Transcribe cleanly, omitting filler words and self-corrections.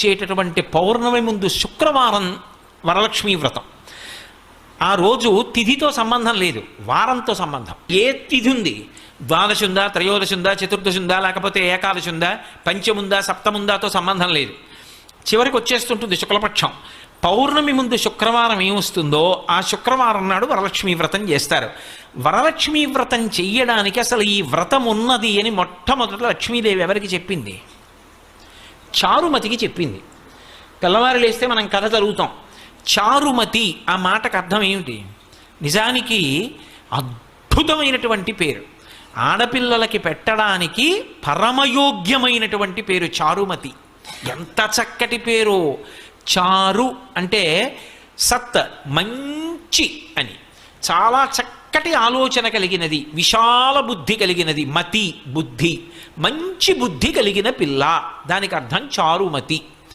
వచ్చేటటువంటి పౌర్ణమి ముందు శుక్రవారం వరలక్ష్మీ వ్రతం. ఆ రోజు తిథితో సంబంధం లేదు, వారంతో సంబంధం. ఏ తిథి ఉంది, ద్వాదశి ఉందా, త్రయోదశి ఉందా, చతుర్దశి ఉందా, లేకపోతే ఏకాదశి ఉందా, పంచముందా, సప్తముందాతో సంబంధం లేదు. చివరికి వచ్చేస్తుంటుంది శుక్లపక్షం. పౌర్ణమి ముందు శుక్రవారం ఏమొస్తుందో ఆ శుక్రవారం నాడు వరలక్ష్మీ వ్రతం చేస్తారు. వరలక్ష్మీ వ్రతం చెయ్యడానికి అసలు ఈ వ్రతం ఉన్నది అని మొట్టమొదట లక్ష్మీదేవి ఎవరికి చెప్పింది? చారుమతికి చెప్పింది. తెల్లవారు లేస్తే మనం కథ చదువుతాం. చారుమతి ఆ మాటకు అర్థం ఏమిటి? నిజానికి అద్భుతమైనటువంటి పేరు, ఆడపిల్లలకి పెట్టడానికి పరమయోగ్యమైనటువంటి పేరు చారుమతి. ఎంత చక్కటి పేరు! చారు అంటే సత్, మంచి అని, చాలా చక్కటి ఆలోచన కలిగినది, విశాల బుద్ధి కలిగినది. మతి బుద్ధి, మంచి బుద్ధి కలిగిన పిల్ల, దానికి అర్థం చారుమతి.